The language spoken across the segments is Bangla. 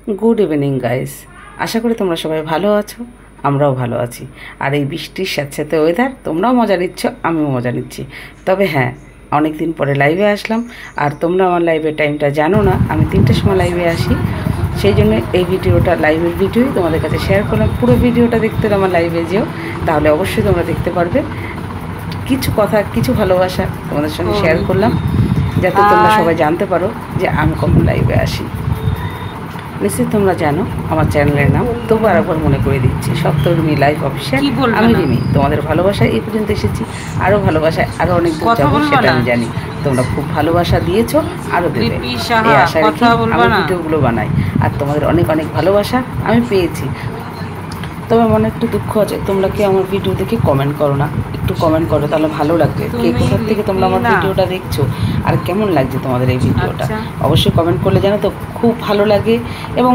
গুড ইভিনিং গাইস, আশা করি তোমরা সবাই ভালো আছো, আমরাও ভালো আছি। আর এই বৃষ্টির স্যাঁতস্যাঁতে ওয়েদার তোমরাও মজা নিচ্ছ, আমিও মজা নিচ্ছি। তবে হ্যাঁ, অনেক দিন পরে লাইভে আসলাম। আর তোমরা আমার লাইভের টাইমটা জানো না, আমি 3টের সময় লাইভে আসি। সেই জন্য এই ভিডিওটা লাইভের ভিডিওই তোমাদের কাছে শেয়ার করলাম। পুরো ভিডিওটা দেখতে আমার লাইভে যেও, তাহলে অবশ্যই তোমরা দেখতে পারবে। কিছু কথা, কিছু ভালোবাসা তোমাদের সঙ্গে শেয়ার করলাম, যাতে তোমরা সবাই জানতে পারো যে আমি কখন লাইভে আসি। নিশ্চয়ই তোমরা জানো আমার চ্যানেলের নাম, তবু আরেকবার মনে করে দিচ্ছি, সপ্তমী লাইভ অফিসিয়াল। আমি রিমি, তোমাদের ভালোবাসায় এই পর্যন্ত এসেছি। আরও ভালোবাসায় আরও অনেক দূর যাবো, সেটা আমি জানি। তোমরা খুব ভালোবাসা দিয়েছো, আরও দেবে, এই আশা রেখে আমি ভিডিওগুলো বানাই। আর তোমাদের অনেক অনেক ভালোবাসা আমি পেয়েছি। তবে মনে একটু দুঃখ আছে, তোমরা কি আমার ভিডিও দেখে কমেন্ট করো না? একটু কমেন্ট করো, তাহলে ভালো লাগবে। কে কোথার থেকে তোমরা আমার ভিডিওটা দেখছো আর কেমন লাগছে তোমাদের এই ভিডিওটা, অবশ্যই কমেন্ট করলে জানো তো খুব ভালো লাগে। এবং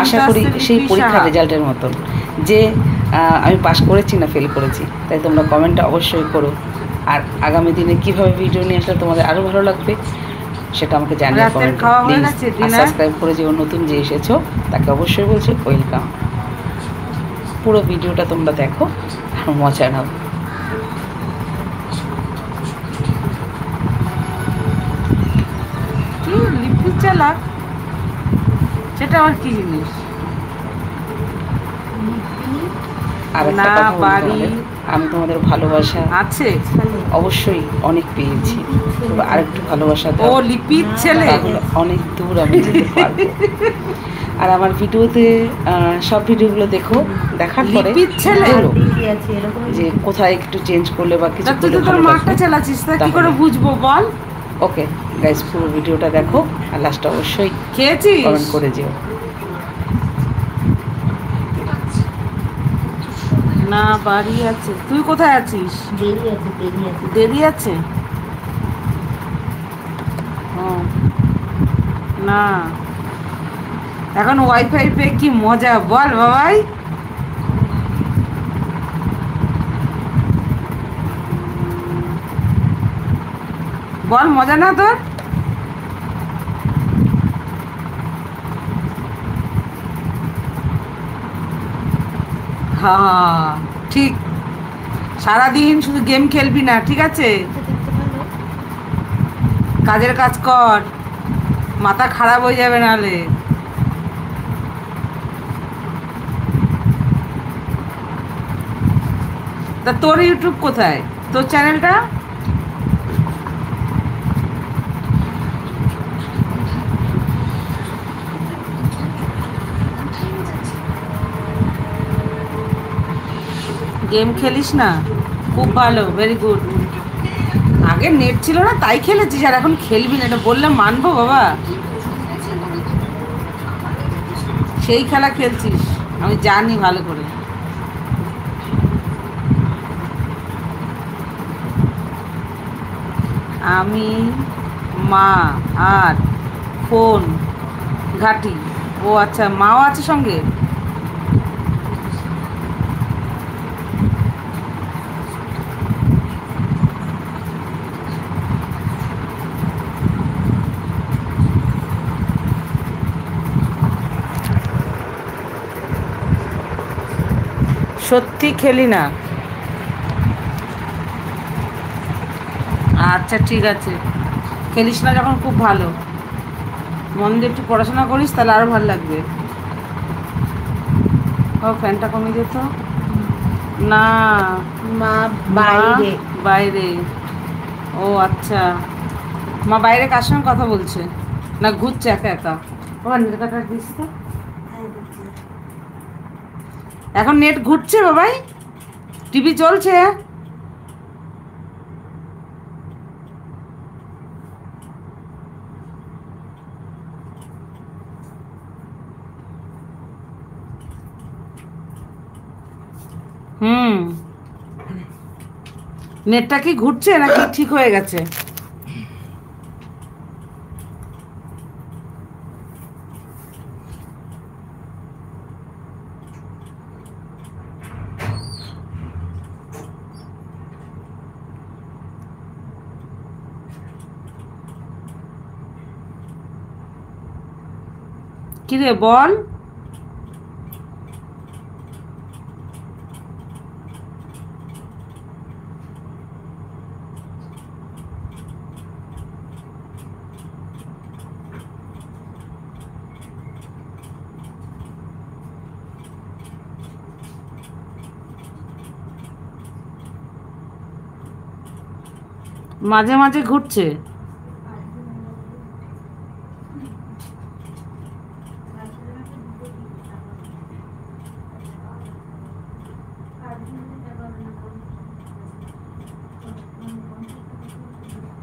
আশা করি সেই পরীক্ষার রেজাল্টের মতন যে আমি পাস করেছি না ফেল করেছি, তাই তোমরা কমেন্টটা অবশ্যই করো। আর আগামী দিনে কীভাবে ভিডিও নিয়ে আসলে তোমাদের আরও ভালো লাগবে সেটা আমাকে জানিয়ে কমেন্ট প্লিজ। সাবস্ক্রাইব করে যে নতুন যে এসেছো তাকে অবশ্যই বলছি ওয়েলকাম। পুরো ভিডিওটা তোমরা দেখো আর মজা নাও। লিপি চালা সেটা আমার কি জিনিস? আর একটা কথা বলি, আমি তোমাদের ভালোবাসা আছে অবশ্যই অনেক পেয়েছি, তবে আরেকটু ভালোবাসা দাও। ও লিপির ছেলে, অনেক দূর আমি যেতে পারবো। আর আমার ভিডিওতে সব ভিডিওগুলো দেখো, দেখার পরে বলো যে কোথায় একটু চেঞ্জ করলে বা কিছু করলে ভালো লাগবে। বুঝবো বল। ওকে গাইস, পুরো ভিডিওটা দেখো আর লাস্টে অবশ্যই খেয়েছিস কমেন্ট করে যেও। না বাড়ি আছে, তুই কোথায় আছিস? দেরি আছে না, এখন ওয়াইফাই পে কি মজা বল বাবাই। বল মজা না তোর? হ্যাঁ ঠিক, সারাদিন শুধু গেম খেলবি না, ঠিক আছে? কাজের কাজ কর, মাথা খারাপ হয়ে যাবে নাহলে। তা তোর ইউটিউব কোথায়, তোর চ্যানেলটা? গেম খেলিস না? খুব ভালো, ভেরি গুড। আগে নেট ছিল না তাই খেলেছিস, আর এখন খেলবি না এটা বললে মানবো বাবা? সেই খেলা খেলছিস আমি জানি ভালো করে। আমি মা আর ফোন ঘাটি। ও আচ্ছা, মাও আছে সঙ্গে? সত্যি খেলি না? আচ্ছা ঠিক আছে, খেলিস না যখন খুব ভালো, মন দিয়ে একটু পড়াশোনা করিস তাহলে আরো ভালো লাগবে। ও ফ্যানটা কমে যেত না, মা বাইরে বাইরে। ও আচ্ছা, মা বাইরে কার সঙ্গে কথা বলছে না ঘুরছে একা একা? বাবা নেট কাটা দিস তো। এখন নেট ঘুরছে বাবাই, টিভি চলছে। নেটটা কি ঘুরছে নাকি ঠিক হয়ে গেছে? কি রে বল। মাঝে মাঝে ঘুরছে।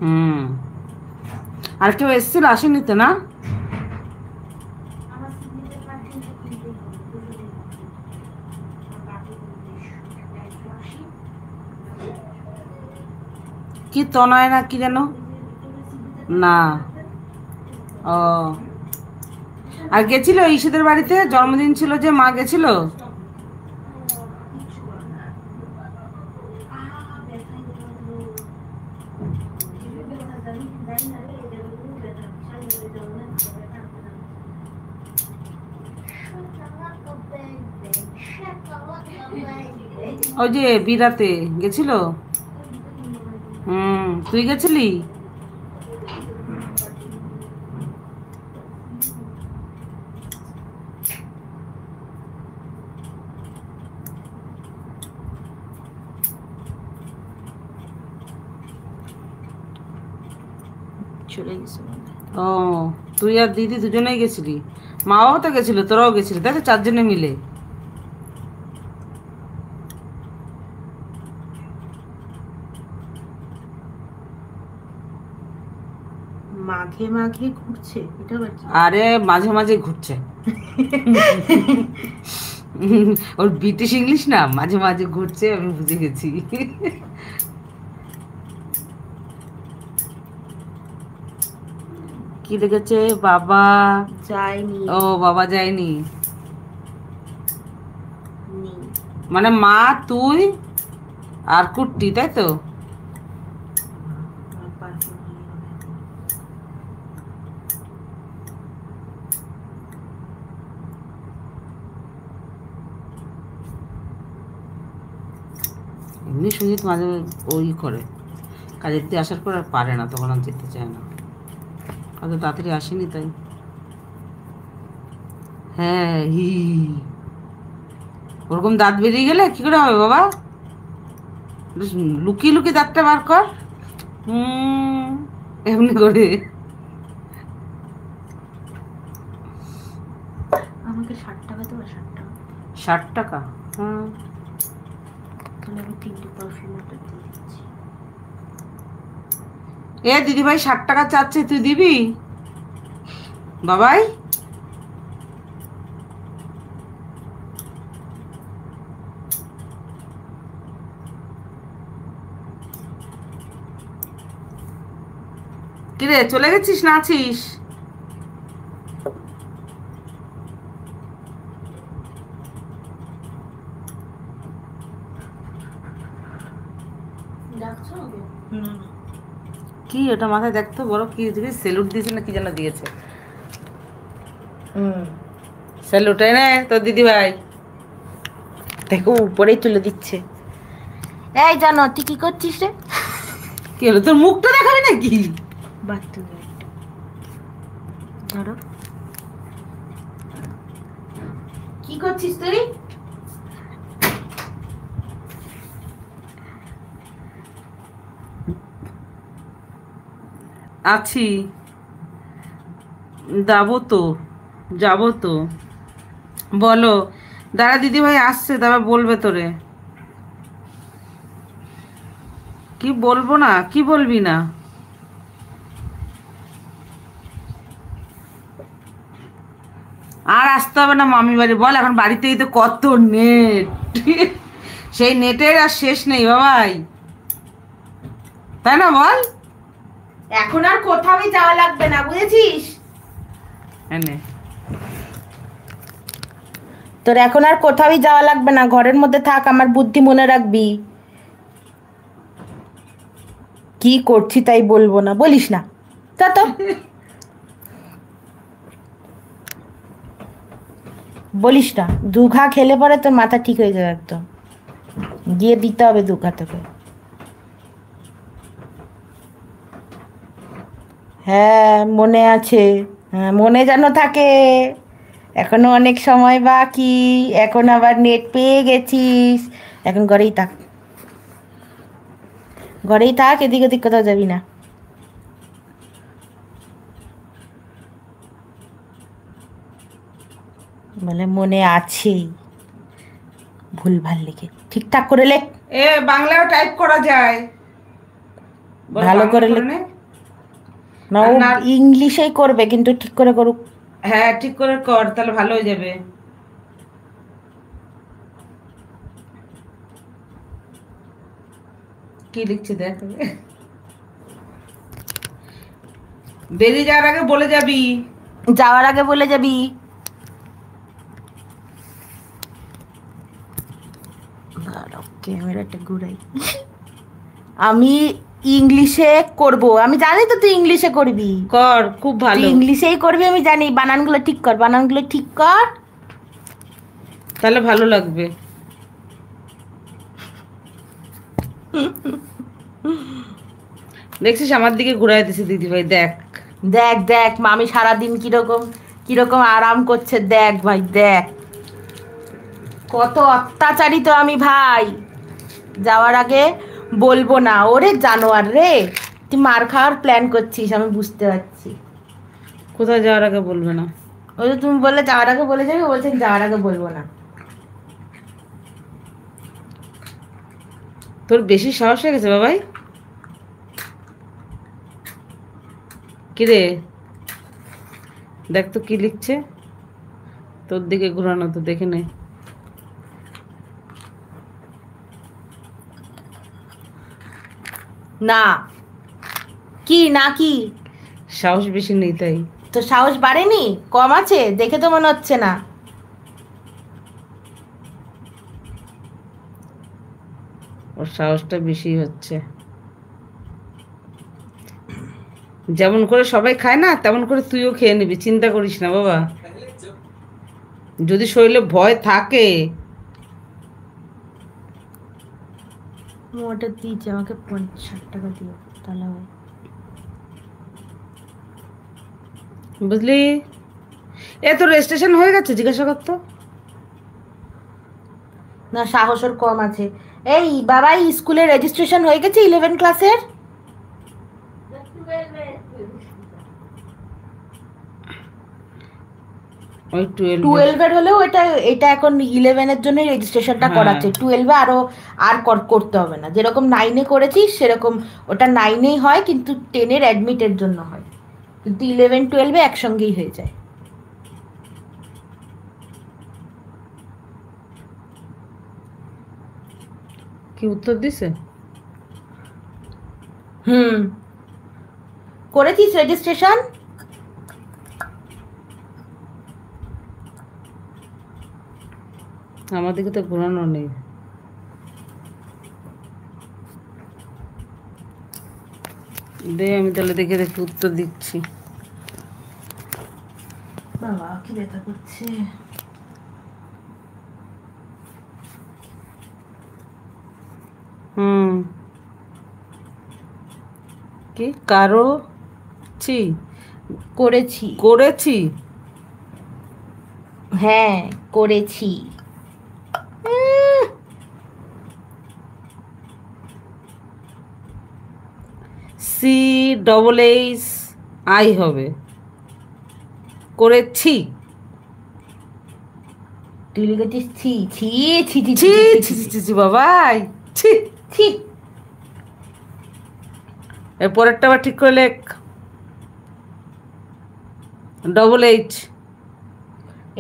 হুম। আর কেউ এসেছিল, আসেনি তো না? কি তনয় না কি যেন? না। ও, আর গেছিল ঈশিদের বাড়িতে, জন্মদিন ছিল যে, মা গেছিল? ওই যে বিরাতে গেছিল। তুই গেছিলি? চলে গেছে। ও, তুই আর দিদি দুজনেই গেছিলি? মাও তো গেছিল, তোরাও গেছিলি, তাই তো, চারজনে মিলে। মাঘে মাঘে ঘুরছে, এটা আবার কি? আরে মাঝে মাঝে ঘুরছে। ওর ব্রিটিশ ইংলিশ না, মাঝে মাঝে ঘুরছে, আমি বুঝে গেছি। কি লিখেছে বাবা? যায়নি। ও, বাবা যায়নি, নেই। মানে মা, তুই আর কুট্টি, তাই তো? আমার পাশে নিয়ে হবে। এমনি সঙ্গীত মাঝে ওই করে, কাজের দিয়ে আসার পর আর পারে না, তখন আর যেতে চায় না, অত তাড়াতাড়ি আসেনি তাই। হ্যাঁ, ওরকম দাঁত বেরিয়ে গেলে কি করে হবে বাবা? বেশ লুকিয়ে লুকিয়ে দাঁতটা বার কর। এমনি করে। আমাকে 60 টাকা দেবো, 60 টাকা। 60 টাকা? তাহলে আমি 3টে পারফিউম অর্ডার দিয়ে দিচ্ছি। এ দিদিভাই 60 টাকা চাচ্ছে, তুই দিবি বাবাই? কিরে, চলে গেছিস না আছিস? ডাকছো ওকে? না না। কি ওটা মাথায় দেখতো, বড় কি দিবি, স্যালুট দিয়েছে না কি যেন দিয়েছে। স্যালুট এনে তোর দিদিভাই। দেখো উপরেই তুলে দিচ্ছে। এই জানো তুই কি করছিস রে? কি হলো, তোর মুখটা দেখাবি নাকি? বাথরুমে ধরো। কি করছিস তুই? আছি, যাবো তো, যাবো তো। বলো, দাঁড়া দিদিভাই আসছে, তারপর বলবে তোরে। কি বলবো না, কি বলবি না? আর আসতে হবে না মামি বাড়ি, বল, এখন বাড়িতেই তো কত নেট। সেই নেটের আর শেষ নেই বাবাই, তাই না বল? এখন আর কোথাও যাওয়া লাগবে না, বুঝেছিস? এনে তোর এখন আর কোথাও যাওয়া লাগবে না, ঘরের মধ্যে থাক, আমার বুদ্ধি মনে রাখবি। কি করছি তাই বলবো না, বলিস না, তা তো বলিস না। দুঘা খেলে পরে তোর মাথা ঠিক হয়ে যাবে একদম, গিয়ে দিতে হবে দুঘা তোকে। হ্যাঁ মনে আছে, হ্যাঁ মনে যেন থাকে। এখনো অনেক সময় বাকি, এখন আবার নেট পেয়ে গেছিস, এখন ঘরেই থাক। ঘরেই থাক, এদিক ওদিক কোথাও যাবি না। বলে মনে আছেই, ভুলভাল লিখে, ঠিকঠাক করে লেখ। এ বাংলাও টাইপ করা যায়, বল ভালো বাংলা করে লেখ। নে। না, ও ইংলিশেই করবে, কিন্তু ঠিক করে করুক। হ্যাঁ ঠিক করে কর, তাহলে ভালো হয়ে যাবে। কি লিখছে দেখ, বেরিয়ে যাওয়ার আগে বলে যাবি। যাওয়ার আগে বলে যাবি। ক্যামেরাটা ঘুরাই। আমি ইংলিশে করব, আমি জানি তো তুই ইংলিশে করবি। কর, খুব তুই ভালো। ইংলিশেই করবি আমি জানি। বানানগুলো ঠিক কর, বানানগুলো ঠিক কর। তাহলে ভালো লাগবে। দেখছিস আমার দিকে ঘুরাই দিছে দিদি ভাই, দেখ দেখ দেখ মামি সারাদিন কিরকম কিরকম আরাম করছে, দেখ ভাই দেখ। কত অত্যাচারিত আমি ভাই। যাওয়ার আগে বলবো না। ওরে জানোয়ার রে, তুই মার খাওয়ার প্ল্যান করছিস, আমি বুঝতে পারছি। কোথায় যাওয়ার আগে বলবে না? ওই যে তুমি বললে যাওয়ার আগে বলে যাবে, বলছেন যাওয়ার আগে বলবো না। তোর বেশি সাহস হয়ে গেছে বাবাই। কিরে দেখ তো কি লিখছে, তোর দিকে ঘুরানো, তো দেখে নে। না কি না কি? সাহস বেশি নেই তাই। তো সাহস বাড়েনি, কম আছে দেখে তো মনে হচ্ছে না। ওর সাহসটা বেশি হচ্ছে। যেমন করে সবাই খায় না, তেমন করে তুইও খেয়ে নিবি, চিন্তা করিস না বাবা। যদি শরীরে ভয় থাকে। ওটা দিয়েছে আমাকে 50 টাকা দিও, তাহলে হবে। বুঝলি? এ তোর রেজিস্ট্রেশন হয়ে গেছে? জিজ্ঞাসা করতো। না সাহস ওর কম আছে। এই বাবা, স্কুলের রেজিস্ট্রেশন হয়ে গেছে 11 ক্লাসের? ওই 12 এর হলেও এটা এটা এখন 11 এর জন্য রেজিস্ট্রেশনটা হ্যাঁ। করাচ্ছে। 12 আরো আর করতে হবে না, যেরকম 9 এ করেছিস সেরকম ওটা 9 এই হয়, কিন্তু 10 এর অ্যাডমিটের জন্য হয়, কিন্তু 11 12 একসঙ্গেই হয়ে যায়। কি উত্তর দিছে? করেছিস রেজিস্ট্রেশন? আমার দিকে তো ঘোরানো নেই। দে আমি তাহলে দেখে দেখে উত্তর দিচ্ছি। বাবা কি ব্যথা করছে। কি কারো করেছি। করেছি? হ্যাঁ করেছি। CHI হবে, করেছি। তুই লিখেছিস ছি ছি ছি ছি ছি ছি ছি ছি বাবাই, ছি ছি। এর পরেরটা আবার ঠিক করে লেখ। HH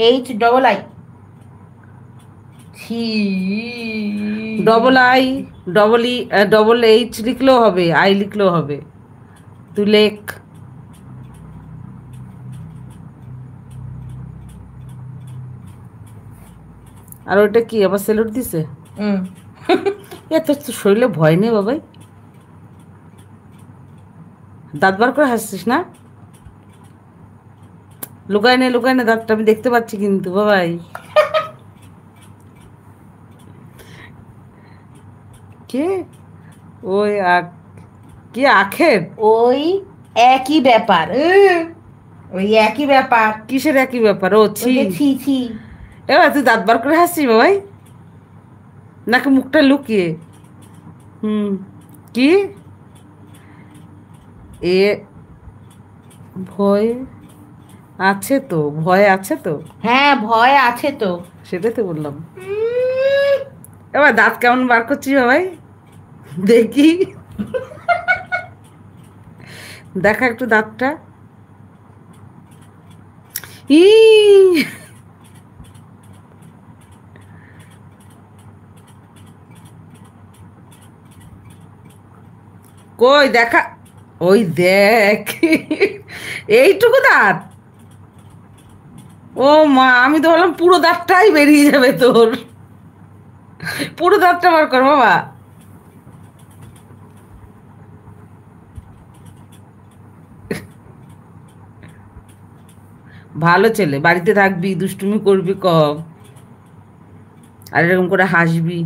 HII ছি। H লিখলেও হবে, I লিখলেও হবে, তুই লেখ। আর ওইটা কি আবার সেলুট দিছে? এ তোর তো শরীরে ভয় নেই বাবাই? দাঁত বার করে হাসছিস না? লুকায় নে দাঁতটা, আমি দেখতে পাচ্ছি কিন্তু বাবাই। কে ওই কি আখের? ওই একই ব্যাপার, ওই একই ব্যাপার। কিসের একই ব্যাপার? ও ছি ছি ছি। এবার তুই দাঁত বার করে হাসছিস বাবাই, নাকি মুখটা লুকিয়ে? কি এ ভয় আছে তো, ভয় আছে তো, হ্যাঁ ভয় আছে তো। সেটাই তো বললাম। এবার দাঁত কেমন বার করছিস ভাই, দেখি, দেখা একটু দাঁতটা। ই কই দেখা, ওই দেখ, এইটুকু দাঁত। ও মা, আমি তো বললাম পুরো দাঁতটাই বেরিয়ে যাবে তোর, পুরো দাঁতটা বার কর বাবা। ভালো ছেলে, বাড়িতে থাকবি, দুষ্টুমি করবি কম, আর এরকম করে হাসবি।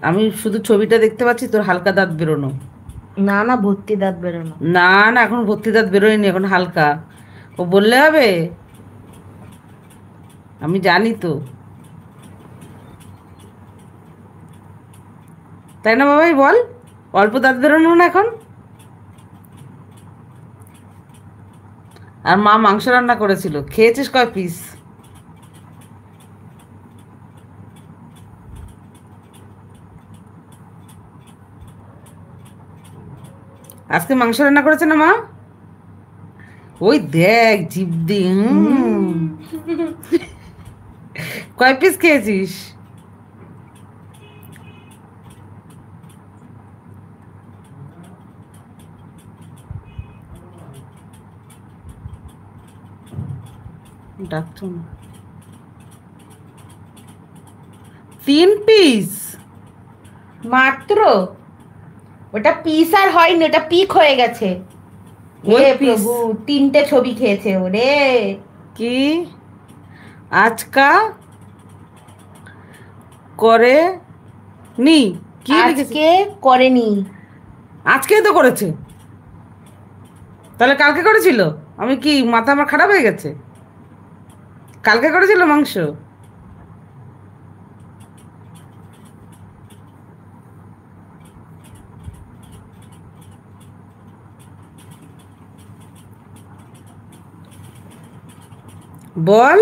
আমি শুধু ছবিটা দেখতে পাচ্ছি তোর হালকা দাঁত বেরোনো। না না, ভর্তি দাঁত বেরোনো। না না, এখন ভর্তি দাঁত বেরোয়নি, এখন হালকা। ও বললে হবে, আমি জানি তো, তাই না বাবাই বল? অল্প দাঁত বেরোনো না এখন? আর মা মাংস রান্না করেছিল, খেয়েছিস কয় পিস? আজকে মাংস রান্না করেছে না মা? ওই দেখ জিভ দিয়ে, কয় পিস খেয়েছিস? ডাকছো না? 3 পিস মাত্র? ওটা পিস আর হয়নি, ওটা পিক হয়ে গেছে। ওই হে piece। প্রভু, 3টে ছবি খেয়েছে ওরে। কি আজকা করে নি? কি লিখেছে? আজকে করেনি। আজকেই তো করেছে, তাহলে কালকে করেছিল? আমি কি, মাথা আমার খারাপ হয়ে গেছে? কালকে করেছিল মাংস? বল।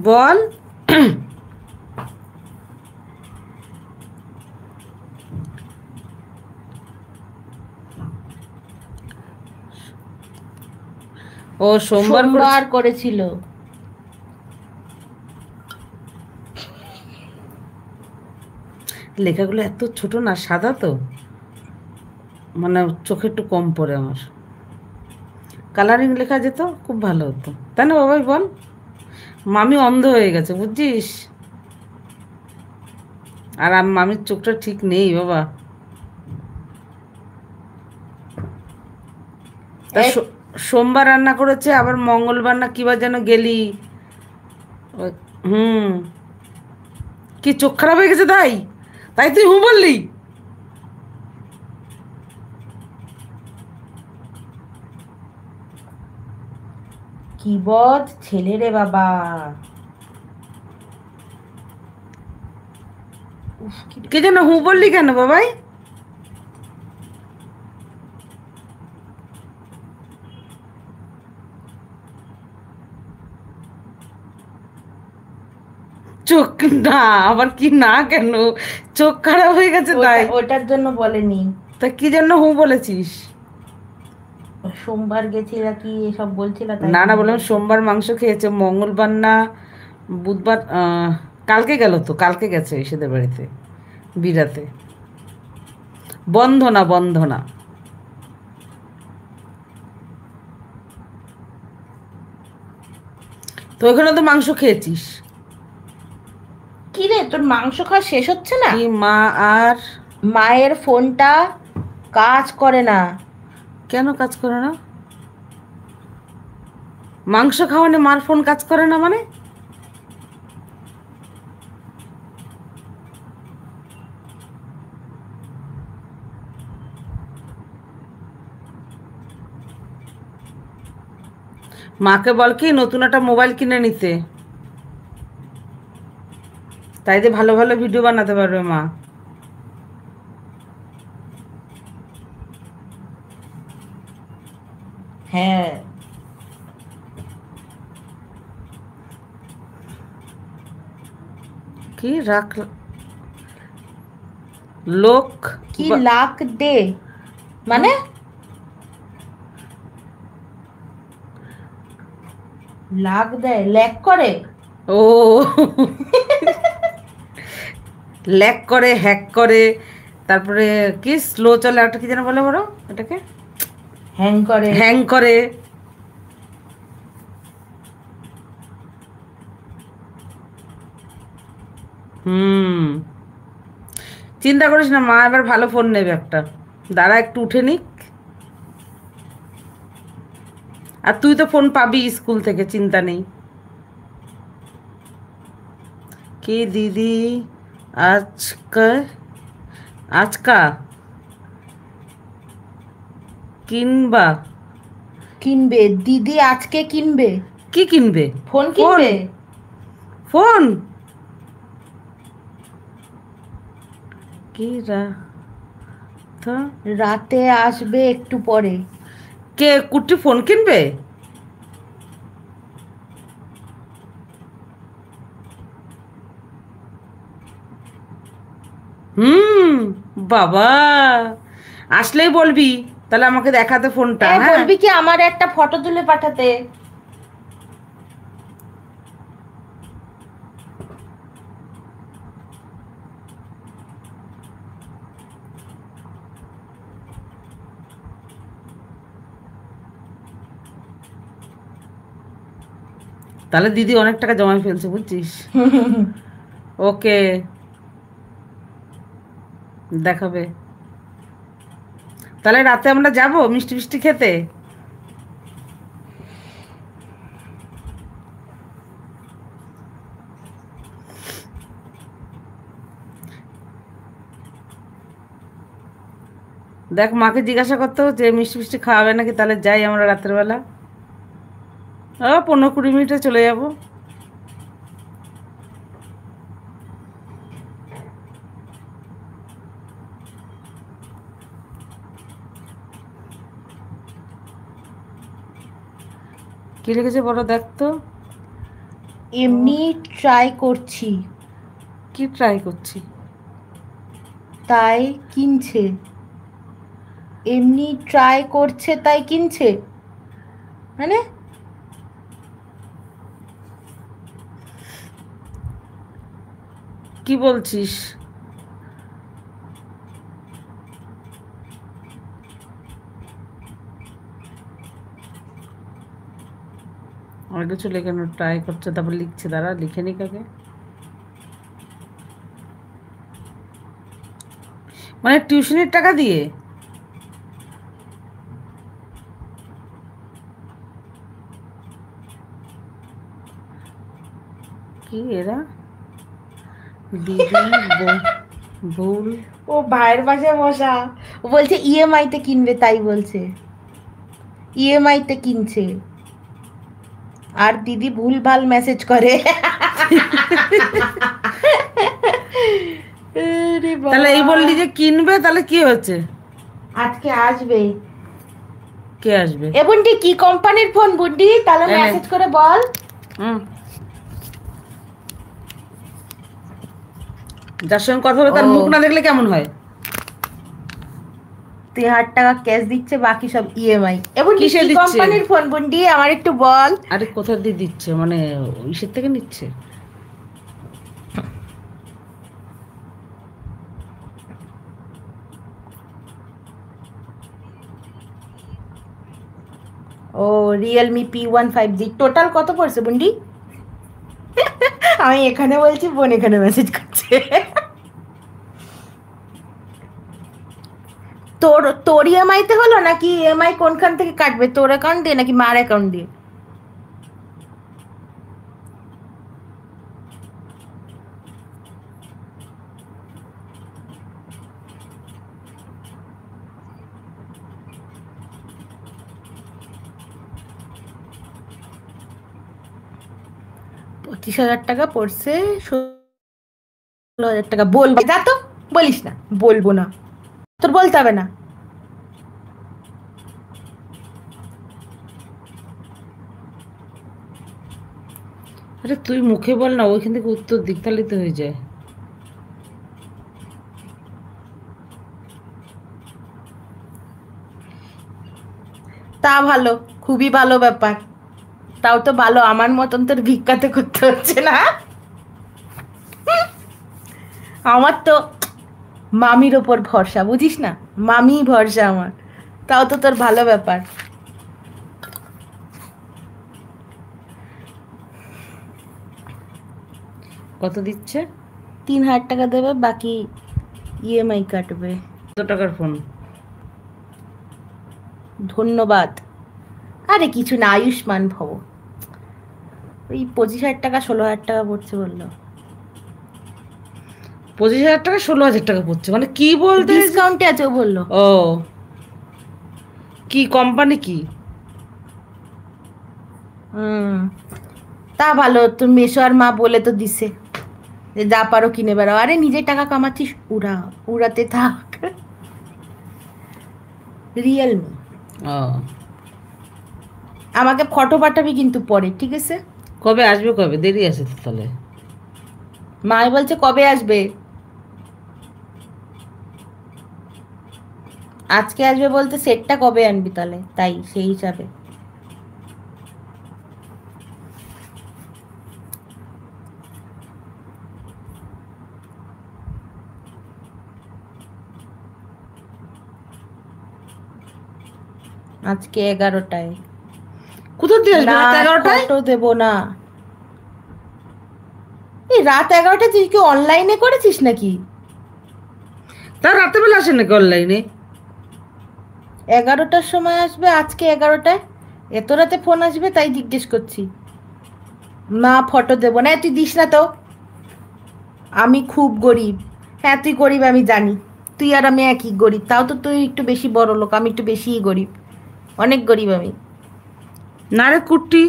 বল। ও সোমবার সোমবার করেছিল। লেখাগুলো এত ছোট না, সাদা তো, মানে চোখে একটু কম পড়ে আমার। কালারিং লেখা যেত খুব ভালো হতো, তাই না বাবাই বল? মামি অন্ধ হয়ে গেছে বুঝছিস, আর মামির চোখটা ঠিক নেই বাবা। তা সোমবার রান্না করেছে, আবার মঙ্গলবার না কিবার যেন গেলি। হুম, কি চোখ খারাপ হয়ে গেছে তাই? তাই তুই হুঁ বললি? কি বদ ছেলে রে বাবা। কে যেন হুঁ বললি কেন বাবাই? চোখ না, আবার কি না কেন, চোখ খারাপ হয়ে গেছে তাই? ওটার জন্য বলেনি। তা কি জন্য হুঁ বলেছিস? সোমবার গেছিল কি এসব বলছিল তাই। না না, বললাম সোমবার মাংস খেয়েছে, মঙ্গলবার না বুধবার, কালকে গেল তো, কালকে গেছে এসেদের বাড়িতে বিরাতে। বন্ধনা, বন্ধনা। তো ওইখানে তো মাংস খেয়েছিস। কি রে, তোর মাংস খাওয়া শেষ হচ্ছে না? কি মা আর মায়ের ফোনটা কাজ করে না। কেন কাজ করে না? মাংস খাওয়ানে মার ফোন কাজ করে না মানে? মাকে বল কি নতুন একটা মোবাইল কিনে নিতে, তাই দিয়ে ভালো ভালো ভিডিও বানাতে পারবে মা। হ্যাঁ, কি রাখ লোক কি লাখ দে মানে? লাখ দেয়, ল্যাক করে। ও ল্যাক করে, হ্যাক করে, তারপরে কি স্লো চলে, একটা কি যেন বলে বড় এটাকে, হ্যাং করে। হ্যাং করে। চিন্তা করিস না, মা এবার ভালো ফোন নেবে একটা, দাঁড়া একটু উঠে নিক। আর তুই তো ফোন পাবি স্কুল থেকে, চিন্তা নেই। কি দিদি আজকা আজকা কিনবা? কিনবে দিদি, আজকে কিনবে। কি কিনবে? ফোন কিনবে। ফোন কি রাতে আসবে একটু পরে। কে কুটি ফোন কিনবে? বাবা, আসলেই বলবি তাহলে আমাকে দেখাতে ফোনটা। হ্যাঁ বলবি কি আমার একটা ফটো তুলে পাঠাতে। তাহলে দিদি অনেক টাকা জমায় ফেলছে বুঝছিস। ওকে দেখাবে। তাহলে রাতে আমরা যাব মিষ্টি মিষ্টি খেতে। দেখ মাকে জিজ্ঞাসা করতো যে মিষ্টি মিষ্টি খাওয়াবে নাকি, তাহলে যাই আমরা রাতের বেলা। 15-20 মিনিটে চলে যাব। কি লিখেছে বড় দেখ তো। এমনি ট্রাই করছি। কি ট্রাই করছি? তাই কিনছে। এমনি ট্রাই করছে তাই কিনছে মানে? কি বলছিস? অনেক কিছু লেখানো ট্রাই করছে, তারপর লিখছে, দাঁড়া লিখে নি কাকে। মানে টিউশনের টাকা দিয়ে? কি এরা দিদি ভুল। ও ভাইয়ের বাসায় বসা, ও বলছে ইএমআই তে কিনবে, তাই বলছে ইএমআই তে কিনছে। আর দিদি ভুলভাল মেসেজ করে। তাহলে এই বললি যে কিনবে, তাহলে কি হচ্ছে? আজকে আসবে। কে আসবে? এ বুন্ডি কি কোম্পানির ফোন বুন্ডি? তাহলে মেসেজ করে বল। যার সঙ্গে কথা বলে তার মুখ না দেখলে কেমন হয়? 3,000 টাকা ক্যাশ দিচ্ছে, বাকি সব ইএমআই। এবং কি কিসে দিচ্ছে? কোম্পানির ফোন বুন্ডি আমার একটু বল। আরে কোথা দিয়ে দিচ্ছে, মানে ইসের থেকে নিচ্ছে? ও রিয়েলমি P15G। টোটাল কত পড়ছে বুন্ডি? আমি এখানে বলছি, বোন এখানে মেসেজ করছে। তোর তোর ইএমআই তে হলো নাকি ইএমআই কোনখান থেকে কাটবে, তোর অ্যাকাউন্ট দিয়ে নাকি মার অ্যাকাউন্ট দিয়ে? $25,000 পড়ছে, 16,000 বলবে, যা তো বলিস না, বলবো না, তোর বলতে হবে না। আরে তুই মুখে বল না, ওইখান থেকে উত্তর দিক, তাহলে তো হয়ে যায়। তা ভালো, খুবই ভালো ব্যাপার। তাও তো ভালো, আমার মতন তোর ভিক্ষাতে করতে হচ্ছে না। আমার তো মামির ওপর ভরসা, বুঝিস না, মামি ভরসা আমার। তাও তো তোর ভালো ব্যাপার। কত দিচ্ছে? 3,000 দেবে, বাকি ইএমআই কাটবে। কত টাকার ফোন? ধন্যবাদ। আরে কিছু না, আয়ুষ্মান ভব। ওই 25,000, 16,000 পড়ছে বললো। 25,000 16,000 পড়ছে, মানে কি বলতে? ডিসকাউন্টে আছে ও বললো। ও, কি কোম্পানি কি? তা ভালো, তোর মেশো আর মা বলে তো দিছে যে যা পারো কিনে বেড়াও। আরে নিজের টাকা কামাচ্ছিস, উড়াতে থাক। রিয়েলমি। ও, আমাকে ফটো পাঠাবি কিন্তু পরে, ঠিক আছে? কবে আসবে, কবে? দেরি আছে তো তাহলে। মাই বলছে কবে আসবে, আজকে আসবে বলতে সেটটা কবে আনবি তাহলে, তাই সেই হিসাবে। আজকে 11টায়। কোথা দিয়ে আসবে? রাত 11টায়? ফটো দেবো না। এই রাত 11টায় তুই কি অনলাইনে করেছিস নাকি? তা রাতে বেলা আসে নাকি অনলাইনে? 11টার সময় আসবে, আজকে 11টায়। এত রাতে ফোন আসবে তাই জিজ্ঞেস করছি। না ফটো দেবো না, তুই দিস না তো। আমি খুব গরিব। হ্যাঁ তুই গরিব আমি জানি, তুই আর আমি একই গরিব। তাও তো তুই একটু বেশি বড় লোক, আমি একটু বেশিই গরিব, অনেক গরিব আমি। না রে কুট্টি,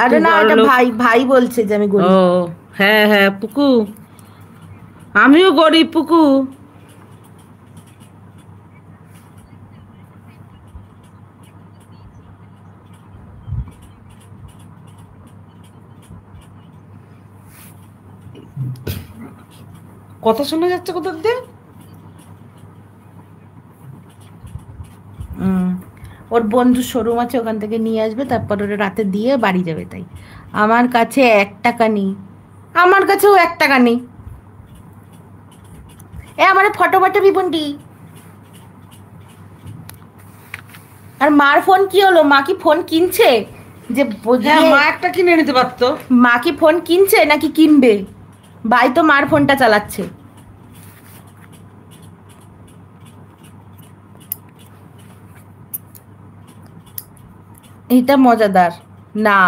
আরে না, এটা ভাই ভাই বলছে যে আমি ও গরিব। হ্যাঁ হ্যাঁ পুকু, আমিও গরিব পুকু। কথা শোনা যাচ্ছে কোথা দিয়ে? ওর বন্ধুর শোরুম আছে, ওখান থেকে নিয়ে আসবে, তারপর ওরা রাতে দিয়ে বাড়ি যাবে। তাই আমার কাছে 1 টাকা নেই, আমার কাছেও 1 টাকা নেই। আমার ফটো পাঠাবি বোনটি। আর মার ফোন কি হলো? মা কি ফোন কিনছে? যে হ্যাঁ, মা একটা কিনে নিতে পারতো। মা কি ফোন কিনছে নাকি কিনবে? ভাই তো মার ফোনটা চালাচ্ছে। এটা মজাদার না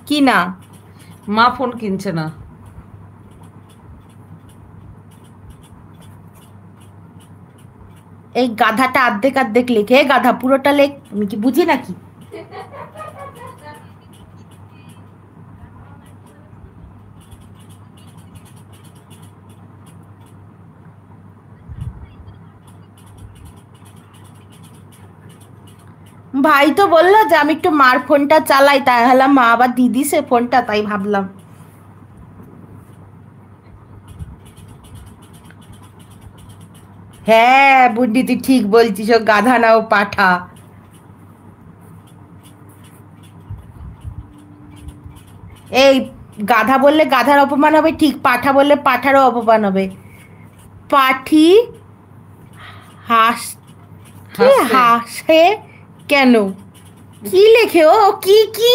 কি না? মা ফোন কিনছে না। এই গাধাটা আর্ধেক আর্ধেক লেখে, গাধা পুরোটা লেখ, আমি কি বুঝি নাকি? ভাই তো বললো যে আমি একটু মার ফোনটা চালাই, তাই হলাম মা আবার দিদি সে ফোনটা, তাই ভাবলাম। হ্যাঁ বুদ্ধি, তুই ঠিক বলছিস, ও গাধা না, ও পাঠা। এই গাধা বললে গাধার অপমান হবে, ঠিক পাঠা বললে পাঠারও অপমান হবে। পাঠি হাসে কেন? কি লেখে ও? কি কি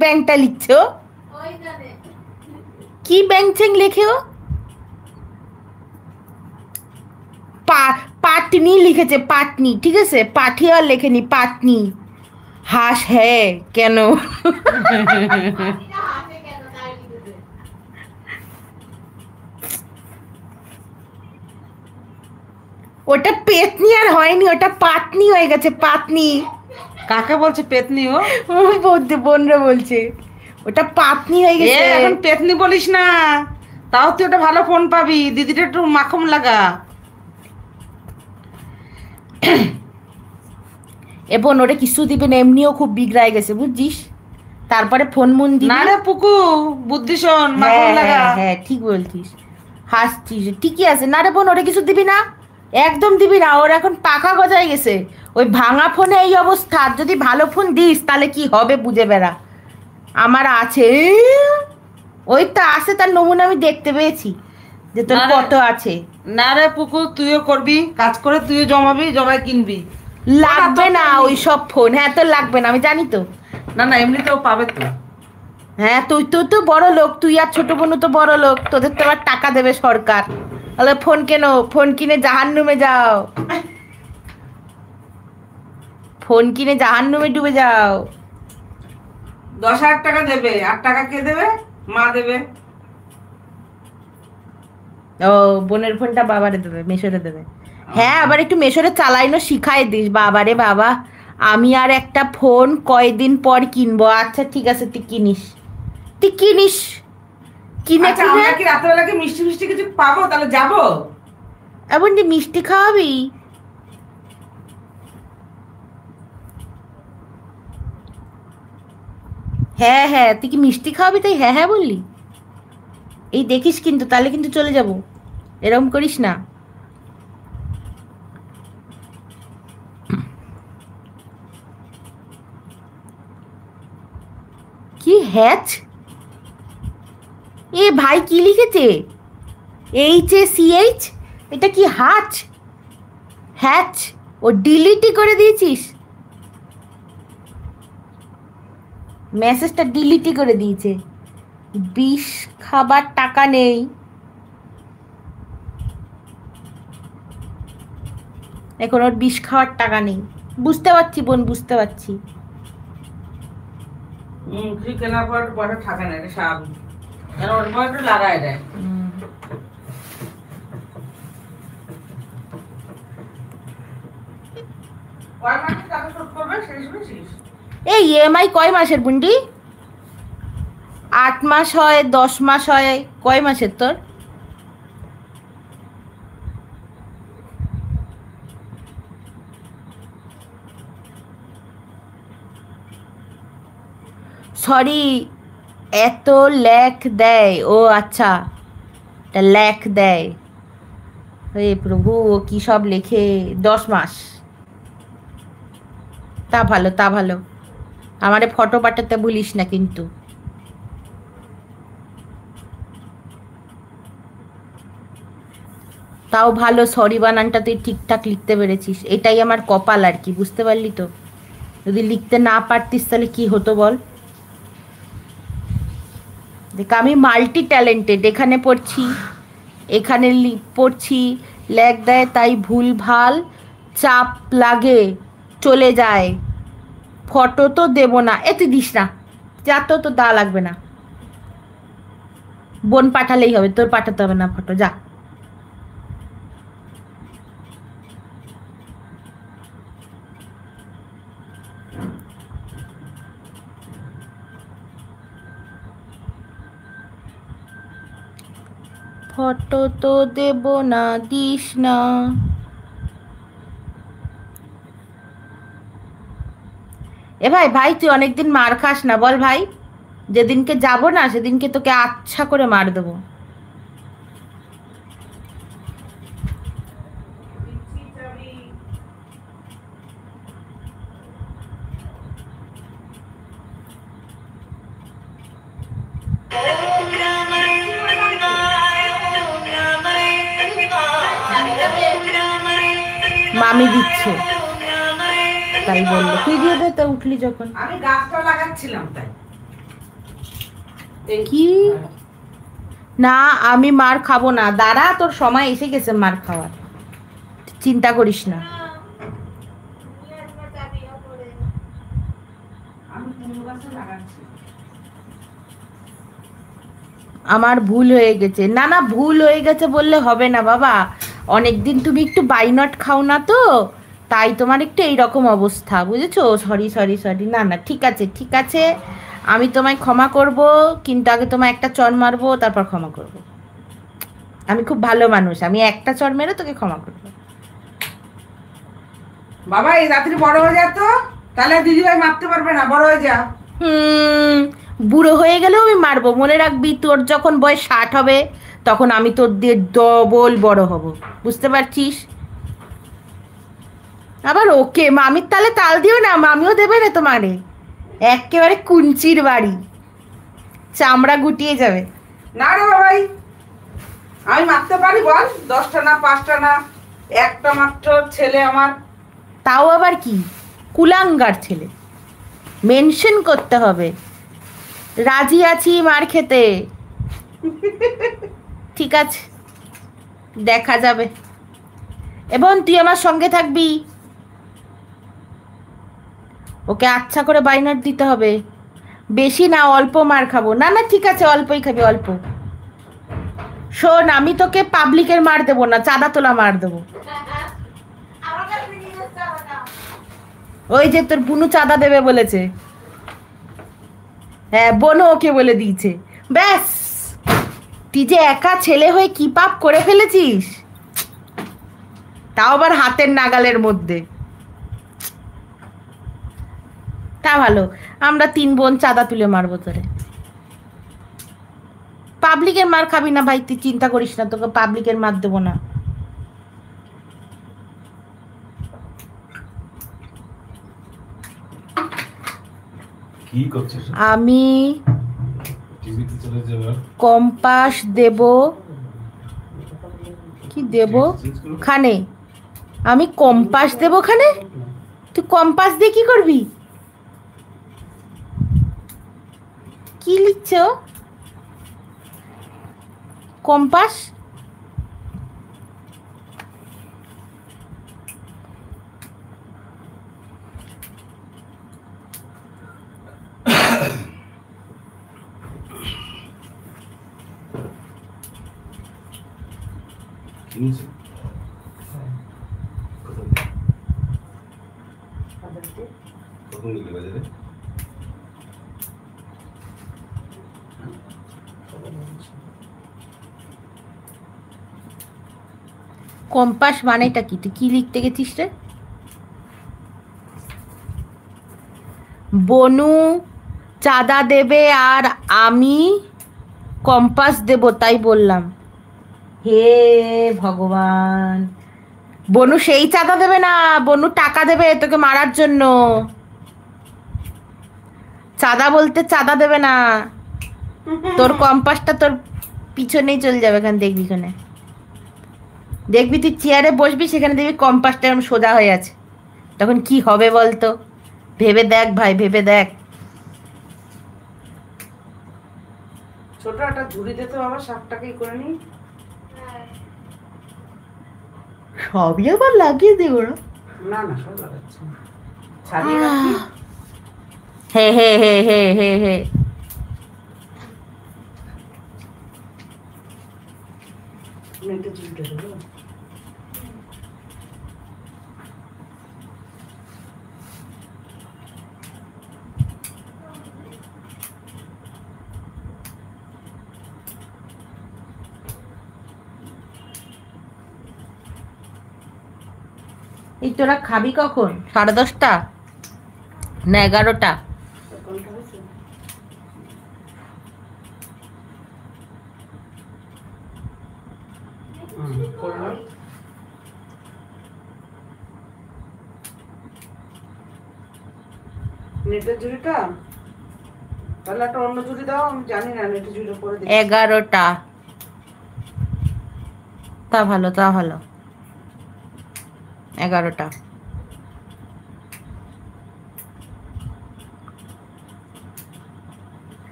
ব্যাংকটা লিখছে ও? কি ব্যাংক ছেং লেখে ও? পাঠি পাটনি লিখেছে, পাটনি, ঠিক আছে, পাঠিয়ে আর লেখেনি, পাটনি। হাঁস হ্যাঁ কেন? ওটা পেতনি আর হয়নি, ওটা পাটনি হয়ে গেছে, পাটনি। কাকে বলছে পেতনি? ও বোনরা বলছে ওটা পাতনি হয়ে গেছে। এখন পেতনি বলিস না, তাও তুই ওটা ভালো ফোন পাবি। দিদিটা একটু মাখন লাগা। এ বোন ওটা কিছু দিবে না, এমনিও খুব বিগড়ায় গেছে বুঝছিস, তারপরে ফোন মন দিবি। না রে পুকু, বুদ্ধি শোন, মাখন হ্যাঁ লাগা। হ্যাঁ হ্যাঁ ঠিক বলছিস, হাসছিস, ঠিকই আছে। না রে বোন ওটা কিছু দিবি না, একদম দিবি না, ওর এখন পাখা গজায় গেছে। ওই ভাঙা ফোনে এই অবস্থা, আর যদি ভালো ফোন দিস তাহলে কি হবে বুঝে বেড়া। আমার আছে, ওই তো আছে, তার নমুনা আমি দেখতে পেয়েছি যে তোর না রে। কত আছে। না রে পুকু, তুইও করবি কাজ করে, তুইও জমাবি, জমায় কিনবি। লাগবে না ওই সব ফোন, হ্যাঁ তোর লাগবে না আমি জানি তো। না না, এমনিতেও পাবে তো। হ্যাঁ তুই তো বড় লোক, তুই আর ছোট বোনও তো বড় লোক, তোদের তো আবার টাকা দেবে সরকার। তাহলে ফোন কেন, ফোন কিনে জাহান্নুমে যাও, ফোন কিনে জাহান্নুমে ডুবে যাও। 10,000 টাকা দেবে, 8 টাকা কে দেবে? মা দেবে। ও বোনের ফোনটা বাবারে দেবে, মেশোরে দেবে। হ্যাঁ আবার একটু মেশোরে চালাইনো শিখাই দিস। বাবারে বাবা, আমি আর একটা ফোন কয়দিন পর কিনবো। আচ্ছা ঠিক আছে, তুই কিনিস, তুই কিনিস, কিনে আচ্ছা, কিনে আমরা কি রাত্রেবেলা কি মিষ্টি মিষ্টি কিছু পাবো? তাহলে যাবো। এমন যে মিষ্টি খাওয়াবি। হ্যাঁ হ্যাঁ, তুই কি মিষ্টি খাওয়াবি তাই হ্যাঁ হ্যাঁ বললি? এই দেখিস কিন্তু, তাহলে কিন্তু চলে যাব, এরকম করিস না। কি হ্যাচ, এ ভাই কি লিখেছে? HACH, এটা কি হাচ, হ্যাচ? ও ডিলিটই করে দিয়েছিস, মেসেজটা ডিলিটই করে দিয়েছে। বিষ খাবার টাকা নেই, এখন ওর বিষ খাওয়ার টাকা নেই। বুঝতে পারছি বোন, বুঝতে পারছি। কিছু কেনার পর বড় থাকে না, এটা স্বাভাবিক। কেন ওর পর একটু লাগাই দেয়। কয় মাসে টাকা শোধ করবে সেই শুনেছিস? এই EMI কয় মাসের বুন্ডি? 8 মাস হয়, 10 মাস হয়, কয় মাসের তোর? সরি, এত ল্যাক দেয়? ও আচ্ছা, এটা ল্যাক দেয়। হে প্রভু, ও কি সব লেখে। 10 মাস, তা ভালো, তা ভালো। আমারে ফটো পাঠাতে ভুলিস না কিন্তু। তাও ভালো, সরি বানানটা তুই ঠিকঠাক লিখতে পেরেছিস, এটাই আমার কপাল আর কি, বুঝতে পারলি তো? যদি লিখতে না পারতিস তাহলে কি হতো বল? দেখ আমি মাল্টি ট্যালেন্টেড, এখানে পড়ছি, এখানে পড়ছি, ল্যাগ দেয়, তাই ভুল ভাল চাপ লাগে, চলে যায়। ফটো তো দেবো না, এ তুই দিস না, যা, তো দা লাগবে না, বোন পাঠালেই হবে, তোর পাঠাতে হবে না ফটো, যা। ফটো তো দেব না, দিস না। এ ভাই ভাই, তুই অনেকদিন মার খাস না বল ভাই, যেদিনকে যাব না সেদিনকে তোকে আচ্ছা করে মার দেবো। মামি দিচ্ছে তাই বললো, তুই দিয়ে দে তো, উঠলি যখন। আমি গাছটা লাগাচ্ছিলাম তাই। কি না, আমি মার খাবো না, দাঁড়া, তোর সময় এসে গেছে মার খাওয়ার। চিন্তা করিস না। আমার ভুল হয়ে গেছে। না না, ভুল হয়ে গেছে বললে হবে না বাবা, অনেকদিন তুমি একটু বাইনট খাও না তো, তাই তোমার একটু এইরকম অবস্থা, বুঝেছো? সরি সরি সরি, না না ঠিক আছে ঠিক আছে, আমি তোমায় ক্ষমা করব, কিন্তু আগে তোমায় একটা চর মারবো, তারপর ক্ষমা করব। আমি খুব ভালো মানুষ, আমি একটা চর মেরে তোকে ক্ষমা করবো। বাবা এই রাত্রি বড় হয়ে যা তো, তাহলে দিদিভাই মারতে পারবে না, বড় হয়ে যা। বুড়ো হয়ে গেলেও আমি মারবো, মনে রাখবি তোর যখন বয়স 60 হবে তখন আমি তোর দিয়ে ডবল বড় হব, বুঝতে পারছিস? আবার ওকে মামির তালে তাল দিও না, মামিও দেবে না তোমারে, একেবারে কুঞ্চির বাড়ি, চামড়া গুটিয়ে যাবে। না রে বাবাই, আমি মারতে পারি বল? 10টা না 5টা না, একটা মাত্র ছেলে আমার। তাও আবার কি কুলাঙ্গার ছেলে, মেনশন করতে হবে, রাজি আছি মার খেতে। ঠিক আছে, দেখা যাবে। এবং তুই আমার সঙ্গে থাকবি, ওকে আচ্ছা করে বাইনার দিতে হবে, বেশি না, অল্প মার খাবো। না না ঠিক আছে, অল্পই খাবি, অল্প। শোন, আমি তোকে পাবলিকের মার দেবো না, চাঁদা তোলা মার দেবো। ওই যে তোর বুনু চাঁদা দেবে বলেছে, হ্যাঁ বোনও ওকে বলে দিয়েছে। ব্যাস, তুই যে একা ছেলে হয়ে কি পাপ করে ফেলেছিস, তাও আবার হাতের নাগালের মধ্যে। তা ভালো, আমরা 3 বোন চাঁদা তুলে মারবো তোরে। পাবলিকের মার খাবি না ভাই, তুই চিন্তা করিস না, তোকে পাবলিকের মার দেবো না। কি করছিস? আমি টিভিতে চলে যাবে। কম্পাস দেব, কি দেব খানে, আমি কম্পাস দেব খানে। তুই কম্পাস দিয়ে কি করবি? কি লিখছ? কম্পাস? কিনছে কখন গেলি বাজারে? কম্পাস মানেটা কি? তুই কি লিখতে গেছিস রে? বনু চাঁদা দেবে আর আমি কম্পাস দেব, তাই বললাম। হে ভগবান, বনু সেই চাঁদা দেবে না, বনু টাকা দেবে তোকে মারার জন্য। চাঁদা বলতে চাঁদা দেবে না, তোর কম্পাসটা তোর পিছনেই চলে যাবে, এখানে দেখবি, এখানে দেখবি, তুই চেয়ারে বসবি, সেখানে দেখবি কম্পাসটা এরকম সোজা হয়ে আছে, তখন কি হবে বলতো? ভেবে দেখ ভাই, ভেবে দেখ। ছোট একটা ঝুড়ি দে তো বাবা, 60 টাকাই করে নি। সবই আবার লাগিয়ে দেবো না। না না সব লাগাচ্ছি না, ছাড়িয়ে রাখি। হে হে হে হে হে হে, নেটে ঝুড়িটা দেবো। এই তোরা খাবি কখন? 10:30 না 11টা? করলাম। নেটের ঝুড়িটা, তাহলে একটা অন্য ঝুড়ি দাও, আমি জানি না নেটের ঝুড়িটা করে দিই। 11টা, তা ভালো, তা ভালো, 11টা।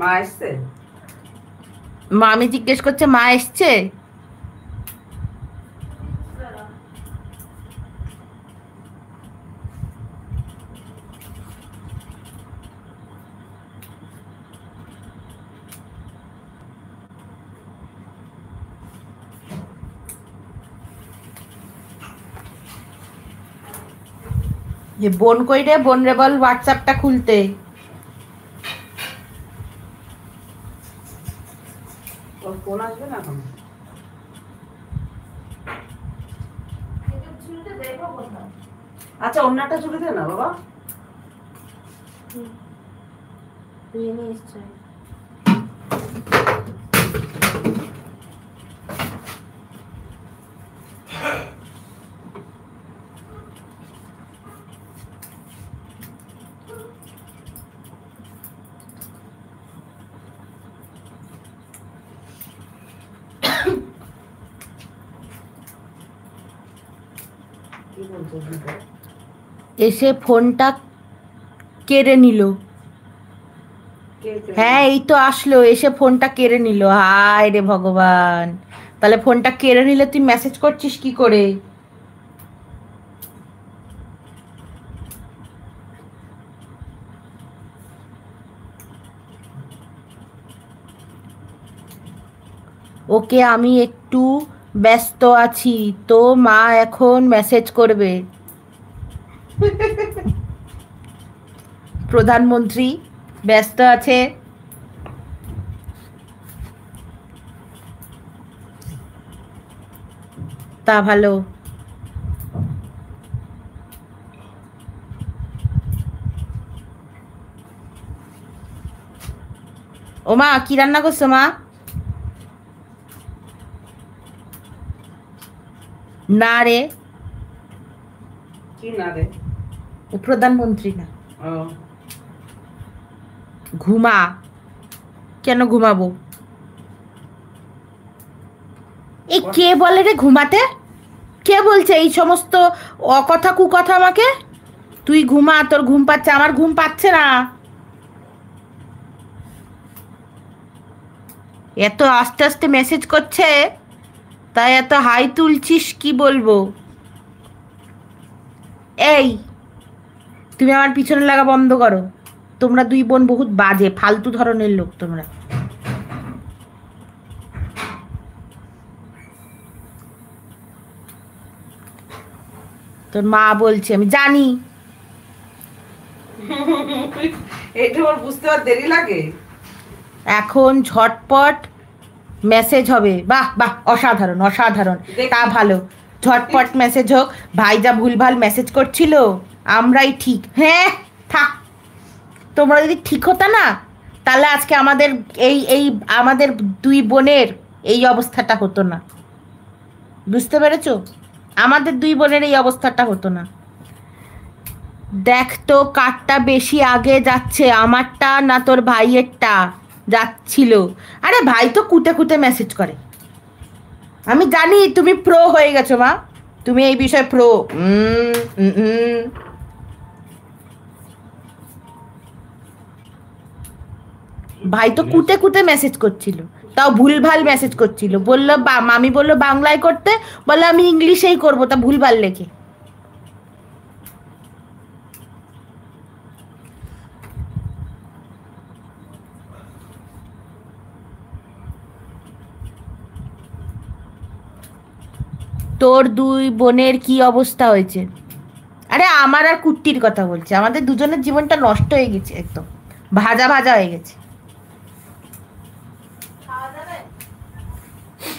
মা এসছে? মামি জিজ্ঞেস করছে মা এসছে? যে বোন কই রে, বোন রে বল হোয়াটসঅ্যাপটা খুলতে। ওর ফোন আসবে না এখন। আচ্ছা অন্যটা চলে দে না বাবা। কি বলছো? এসে ফোনটা কেড়ে নিল। হ্যাঁ এই তো আসলো, এসে ফোনটা কেড়ে নিল। হায় রে ভগবান, তাহলে ফোনটা কেড়ে নিলে তুই মেসেজ করছিস কি করে? ওকে আমি একটু ব্যস্ত আছি, তো মা এখন মেসেজ করবে। প্রধানমন্ত্রী ব্যস্ত আছে। তা ভালো। ও মা কি রান্না করছো মা? না রে, কি না রে? ও প্রধানমন্ত্রী না। ও ঘুমা। কেন ঘুমাবো? এই কে বলে রে ঘুমাতে? কে বলছে এই সমস্ত অকথা কুকথা আমাকে? তুই ঘুমা, তোর ঘুম পাচ্ছে, আমার ঘুম পাচ্ছে না। এত আস্তে আস্তে মেসেজ করছে, তাই এত হাই তুলছিস কি বলবো? এই তুমি আমার পিছনে লাগা বন্ধ করো। তোমরা দুই বোন বহুত বাজে, ফালতু ধরনের লোক তোমরা। তোর মা বলছে, আমি জানি। এটা ওর বুঝতে আর দেরি লাগে? এখন ঝটপট মেসেজ হবে। বাহ বাহ, অসাধারণ অসাধারণ। তা ভালো, ঝটপট মেসেজ হোক। ভাই যা ভুলভাল মেসেজ করছিল, আমরাই ঠিক। হ্যাঁ থাক, তোমরা যদি ঠিক হতো না, তাহলে আজকে আমাদের এই এই আমাদের দুই বোনের এই অবস্থাটা হতো না। বুঝতে পেরেছো? আমাদের দুই বোনের এই অবস্থাটা হতো না। দেখ তো কারটা বেশি আগে যাচ্ছে, আমারটা না তোর ভাইয়েরটা যাচ্ছিল? আরে ভাই তো কুটে কুটে মেসেজ করে। আমি জানি তুমি প্রো হয়ে গেছো মা, তুমি এই বিষয়ে প্রো। ভাই তো কুটে কুটে মেসেজ করছিল, তাও ভুলভাল মেসেজ করছিল। বললো মামি বললো বাংলায় করতে, বললো আমি ইংলিশেই করবো, তা ভুলভাল লেখে। তোর দুই বোনের কি অবস্থা হয়েছে? আরে আমার আর কুট্টির কথা বলছে, আমাদের দুজনের জীবনটা নষ্ট হয়ে গেছে, একদম ভাজা ভাজা হয়ে গেছে।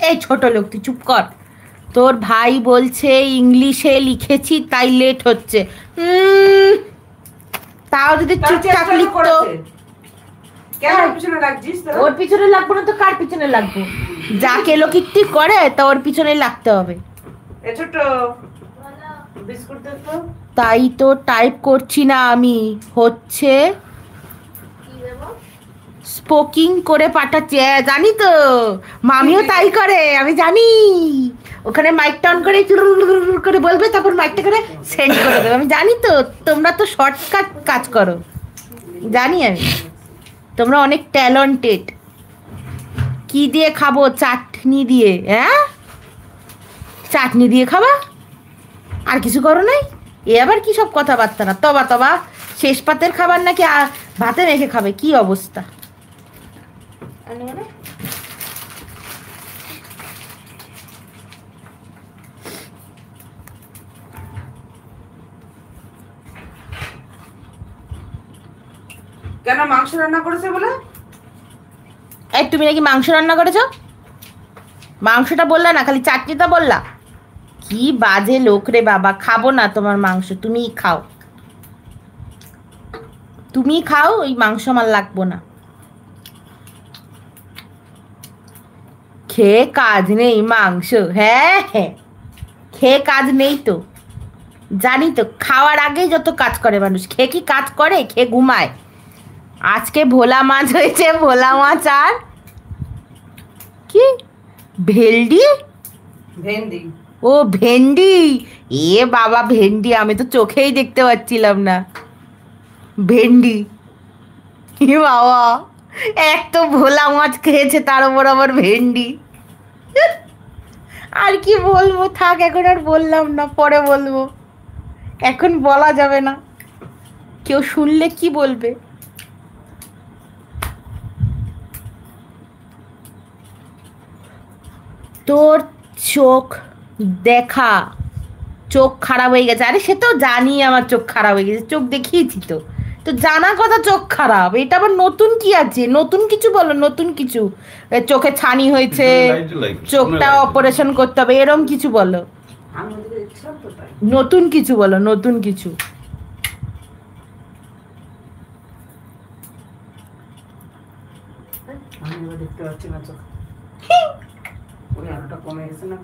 এই ছোট লোক তুই চুপ কর। তোর ভাই বলছে ইংলিশে লিখেছি তাই লেট হচ্ছে। তাও যদি চুপচাপ লিখতো। কেন ওর পিছনে লাগছিস তোরা? ওর পিছনে লাগবো না তো কার পিছনে লাগবো? যাকে লোকিত্তি করে তা ওর পিছনে লাগতে হবে। এ ছোট বিস্কুট দে তো। তাই তো টাইপ করছি না আমি, হচ্ছে স্পোকিং করে পাঠাচ্ছে। জানি তো, মামিও তাই করে, আমি জানি। ওখানে মাইকটা অন করে চুরুর করে বলবে, তারপর মাইকটা করে সেন্ড করে দেবে। আমি জানি তো, তোমরা তো শর্টকাট কাজ করো, জানি আমি। তোমরা অনেক ট্যালেন্টেড। কি দিয়ে খাবো? চাটনি দিয়ে। হ্যাঁ চাটনি দিয়ে খাবা? আর কিছু করো নাই? এ আবার কি সব কথাবার্তা? না তবা তবা শেষ পাতের খাবার নাকি ভাতে মেখে খাবে? কি অবস্থা! কেন মাংস রান্না করেছে বলে? এই তুমি নাকি মাংস রান্না করেছো? মাংসটা বললা না, খালি চাটনিটা বললা। কি বাজে লোক রে বাবা, খাবো না তোমার মাংস, তুমিই খাও, তুমি খাও, ওই মাংস আমার লাগবো না। খেয়ে কাজ নেই মাংস, হ্যাঁ হ্যাঁ, খেয়ে কাজ নেই তো, জানি তো। খাওয়ার আগেই যত কাজ করে মানুষ, খেয়ে কি কাজ করে? খেয়ে ঘুমায়। আজকে ভোলা মাছ হয়েছে, ভোলা মাছ আর কি ভেলডি, ভেন্ডি। ও ভেন্ডি, এ বাবা ভেন্ডি, আমি তো চোখেই দেখতে পাচ্ছিলাম না ভেন্ডি। এ বাবা, এক তো ভোলা মাছ খেয়েছে, তার উপর আবার ভেন্ডি। আর কি বলবো, থাক, এখন আর বললাম না, পরে বলবো, এখন বলা যাবে না, কেউ শুনলে কি বলবে। তোর চোখ দেখা, চোখ খারাপ হয়ে গেছে। আরে সে তো জানি আমার চোখ খারাপ হয়ে গেছে, চোখ দেখিয়েছি তো, তো জানা কথা চোখ খারাপ। এটা আবার নতুন কি আছে? নতুন কিছু বলো, নতুন কিছু। চোখে ছানি হয়েছে, চোখটা অপারেশন করতে হবে, এরম কিছু বলো। আমি ওদিকে দেখছিলাম তো তাই। নতুন কিছু বলো, নতুন কিছু। আমি এবার দেখতে পাচ্ছি না চোখ। ওই আলোটা কমে গেছে না।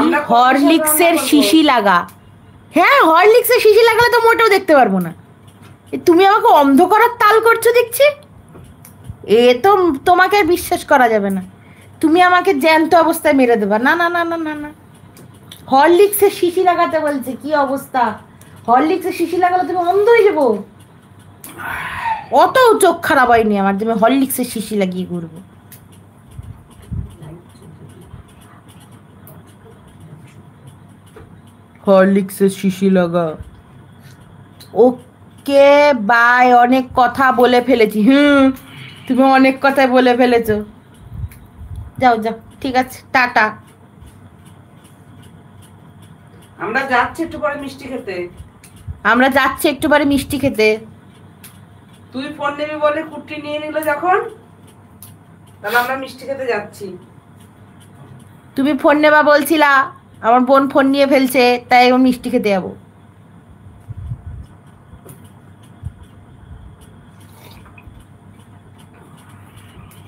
আমরা হরলিক্সের শিশি লাগা। হ্যাঁ, হরলিক্সের শিশি লাগালে তো মোটেও দেখতে পারবো না। তুমি আমাকে অন্ধ করার তাল করছো দেখছি। এ তো তোমাকে আর বিশ্বাস করা যাবে না, তুমি আমাকে জ্যান্ত অবস্থায় মেরে দেবা। না না না না না না, হরলিক্সের শিশি লাগাতে বলছে, কি অবস্থা! হরলিক্সের শিশি লাগালে তুমি অন্ধ হয়ে যাবো। অত চোখ খারাপ হয়নি আমার, তুমি হরলিক্সের শিশি লাগিয়ে ঘুরবো। হরলিক্সের শিশি লাগা। ওকে বাই, অনেক কথা বলে ফেলেছি। তুমি অনেক কথাই বলে ফেলেছো, যাও যাও, ঠিক আছে, টাটা। আমরা যাচ্ছি একটু পরে মিষ্টি খেতে। আমরা যাচ্ছি একটু পরে মিষ্টি খেতে। তুই ফোন নিবি বলে কুট্টি নিয়ে নিল যখন, তাহলে আমরা মিষ্টি খেতে যাচ্ছি। তুমি ফোন নেবা বলছিলা, আমার বোন ফোন নিয়ে ফেলছে, তাই এখন মিষ্টি খেতে যাবো।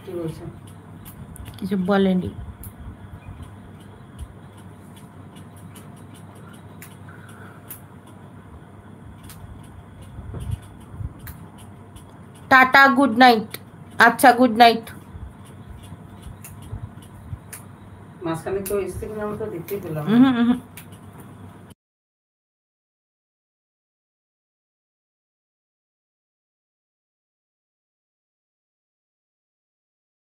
কি বলছে? কিছু বলেনি। Tata, good night. আচ্ছা, গুড নাইট। মাঝখানে কেউ এসছে কিনা আমি তো দেখতেই পেলাম না। হুম হুম হুম।